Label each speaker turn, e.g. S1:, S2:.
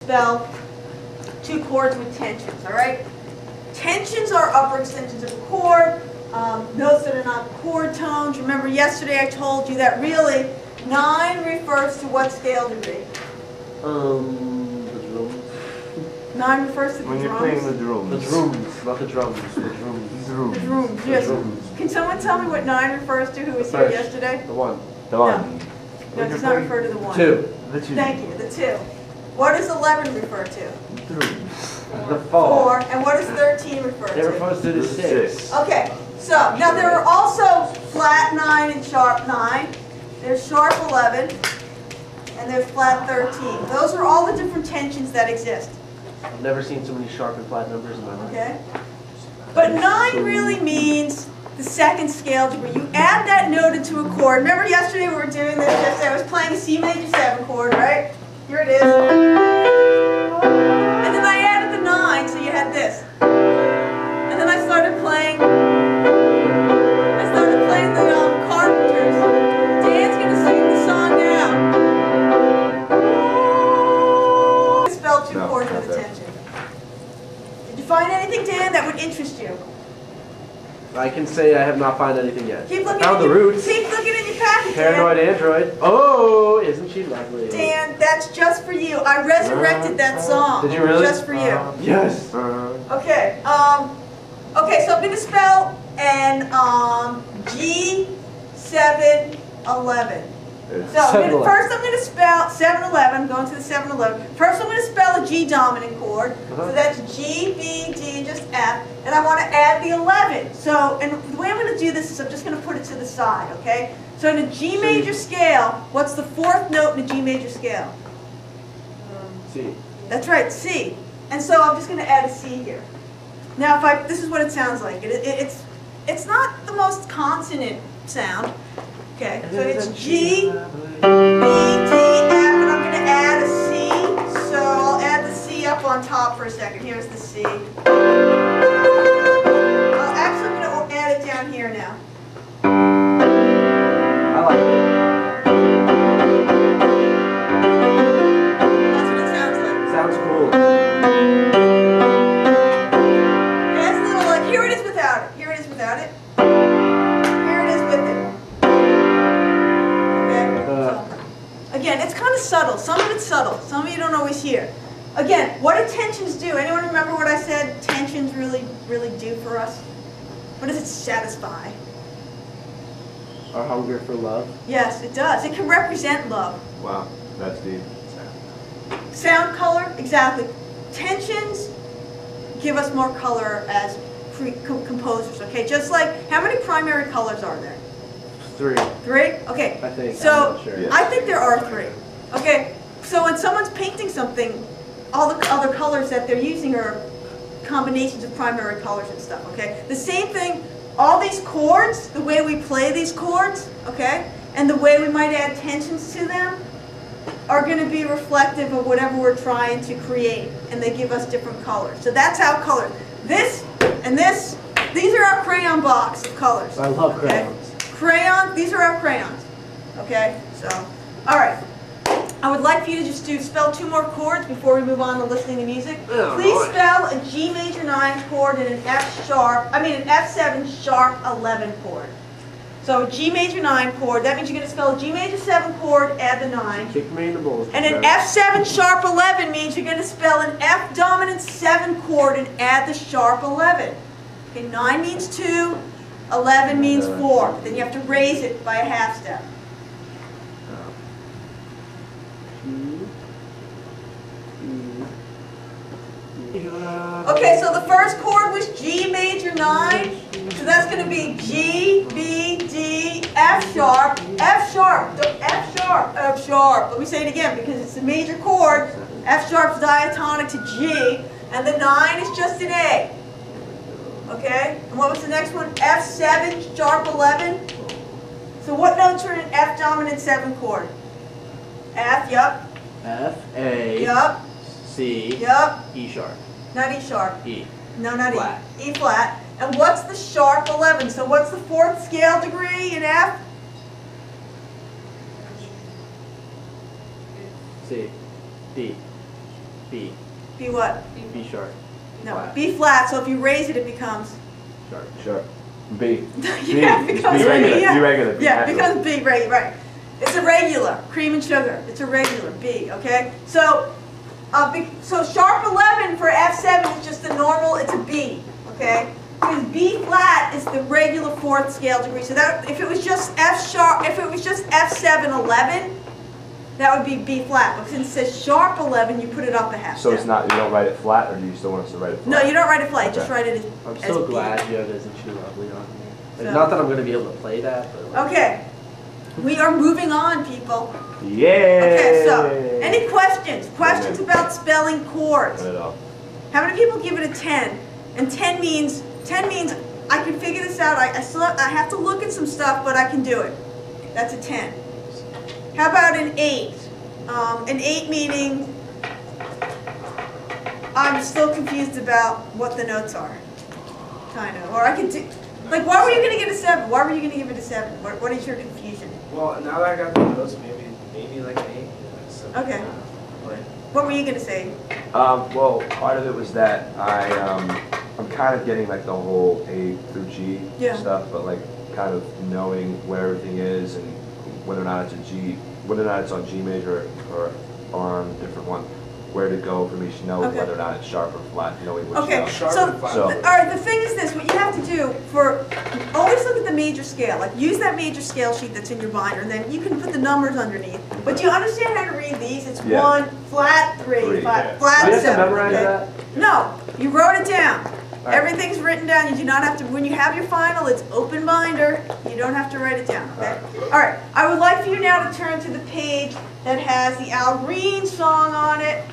S1: Spell two chords with tensions, all right? Tensions are upper extensions of a chord, notes that are not chord tones. Remember yesterday I told you that really 9 refers to what scale degree?
S2: The drums.
S1: 9 refers to the
S3: when
S1: drums.
S3: You're playing the drums.
S2: The drums, not the drums. The drums.
S3: The drums.
S1: The drums, yes.
S2: The drums.
S1: Can someone tell me what 9 refers to who was here yesterday?
S2: The one.
S3: The one.
S1: No, it does not refer to the 1.
S2: 2.
S3: The 2.
S1: Thank you, the 2. What does 11 refer to?
S3: The drums.
S2: The 4.
S1: And what does 13 refer to?
S2: It refers to the 6.
S1: Okay, so now there are also flat 9 and sharp 9. There's sharp 11, and there's flat 13. Those are all the different tensions that exist.
S2: I've never seen so many sharp and flat numbers in my life.
S1: Okay? But 9 really means the second scale degree. You add that note into a chord. Remember yesterday we were doing this? Yesterday I was playing a C major 7 chord, right? Here it is. And then I added the 9, so you had this. And then I started playing the Carpenters. Dan's going to sing the song now. Spell two chords with a tension. Did you find anything, Dan, that would interest you?
S2: I can say I have not found anything yet.
S1: Keep looking
S2: Found
S1: at
S2: the roots.
S1: Keep looking in your package,
S2: Paranoid
S1: Dan.
S2: Android. Oh, isn't she lovely?
S1: Dan, that's just for you. I resurrected that song.
S2: Did you really?
S1: Just for you.
S2: Yes.
S1: Okay. Okay. So I'm going to spell an G711. So first I'm going to spell 711. Going to the 711. First I'm going to spell a G dominant chord. So that's G, B, D, just F. And I want to add the 11. So, and the way I'm going to do this is I'm just going to put it to the side. Okay. So in a G major scale, what's the 4th note in a G major scale?
S2: C.
S1: That's right, C. And so I'm just going to add a C here. Now, this is what it sounds like. It's not the most consonant sound. Okay, so it's G, B, D, F, and I'm going to add a C. So I'll add the C up on top for a second. Here's the C. Actually, I'm going to add it down here now.
S2: I like it.
S1: That's what it sounds like.
S2: Sounds cool.
S1: That's a little like, here it is without it. Here it is without it. Here it is with it. Okay? So, again, it's kind of subtle. Some of it's subtle. Some of you don't always hear. Again, what do tensions do? Anyone remember what I said tensions really do for us? What does it satisfy?
S2: Our hunger for love.
S1: Yes, it does. It can represent love.
S3: Wow, that's deep.
S1: Sound color, exactly. Tensions give us more color as composers, okay? Just like, how many primary colors are there?
S2: 3.
S1: 3? Okay.
S2: I think.
S1: So,
S2: I'm not sure.
S3: Yes.
S1: I think there are 3. Okay, so when someone's painting something, all the other colors that they're using are combinations of primary colors and stuff, okay? The same thing, all these chords, the way we play these chords, okay, and the way we might add tensions to them are going to be reflective of whatever we're trying to create, and they give us different colors. So that's how colors. This and this, these are our crayon box of colors.
S2: I love crayons.
S1: Okay? Crayon, these are our crayons. Okay, so, all right. I would like for you to just spell 2 more chords before we move on to listening to music.
S2: Oh,
S1: Please
S2: boy.
S1: spell a G major 9 chord and an an F7 sharp 11 chord. So a G major 9 chord, that means you're going to spell a G major 7 chord, add the 9.
S2: Kick me in the balls.
S1: And an F7 sharp 11 means you're going to spell an F dominant 7 chord and add the sharp 11. Okay, 9 means 2, 11 means 4. Then you have to raise it by a half step. Okay, so the first chord was G major 9. So that's going to be G, B, D, F sharp, F sharp, F sharp, F sharp. Let me say it again because it's a major chord. F sharp's diatonic to G, and the 9 is just an A. Okay? And what was the next one? F7 sharp 11. So what notes are in an F dominant 7 chord? F, yup.
S2: F, A,
S1: Yup.
S2: C,
S1: Yup.
S2: E sharp.
S1: Not E sharp.
S2: E.
S1: No, not
S2: Flat.
S1: E. E flat. And what's the sharp 11? So what's the 4th scale degree in F?
S2: C, D. B.
S1: B what?
S2: B sharp.
S1: No,
S2: Flat.
S1: B flat, so if you raise it, it becomes...
S2: Sharp.
S3: Sure. B.
S1: Yeah, it becomes
S3: B regular.
S1: B, yeah.
S3: B regular. B
S1: Yeah, it
S3: regular.
S1: becomes B, right. It's a regular, cream and sugar. It's a regular, B, okay? So, so sharp 11 for F7 is just a normal, it's a B, okay? Because B flat is the regular fourth scale degree. So that, if it was just F sharp, if it was just F7 11, that would be B flat. But since it says sharp 11, you put it up a half
S3: So
S1: step.
S3: it's not, you don't write it flat, or do you still want us to write it flat?
S1: No, you don't write it flat, you just
S3: Okay.
S1: write it
S2: I'm
S1: as
S2: so
S1: B.
S2: glad you have Isn't She Lovely on here. Like,
S1: So-
S2: not that I'm going to be able to play that, but like,
S1: Okay, we are moving on, people.
S3: Yeah.
S1: Okay, so, any questions? Questions about spelling chords?
S3: Put it up.
S1: How many people give it a 10? And 10 means I can figure this out. I have to look at some stuff, but I can do it. That's a 10. How about an 8? An 8 meaning I'm still confused about what the notes are. Kind of. Or I could do, like, why were you going to get a 7? Why were you going to give it a 7? What is your confusion?
S4: Well, now that I got the notes, maybe like an 8.
S1: Okay. What were you going to say?
S3: Well, part of it was that I'm kind of getting like the whole A through G
S1: Yeah.
S3: stuff, but like kind of knowing where everything is and whether or not it's a G, whether or not it's on G major or on a different one, where to go from each note,
S1: Okay.
S3: whether or not it's sharp or flat, knowing which
S1: Okay,
S3: note.
S4: Sharp
S1: so,
S4: and flat.
S3: So-
S1: all right, the thing is this, what you have to do for, always look at the major scale, like use that major scale sheet that's in your binder, and then you can put the numbers underneath. But do you understand how to read these? It's
S3: Yeah.
S1: 1, flat 3,
S3: Three,
S1: flat
S2: do you have to
S1: 7.
S2: memorize
S1: okay?
S2: that?
S1: No, you wrote it down.
S2: right.
S1: Everything's written down, you do not have to, when you have your final, it's open binder, you don't have to write it down, okay? All right, I would like for you now to turn to the page that has the Al Green song on it.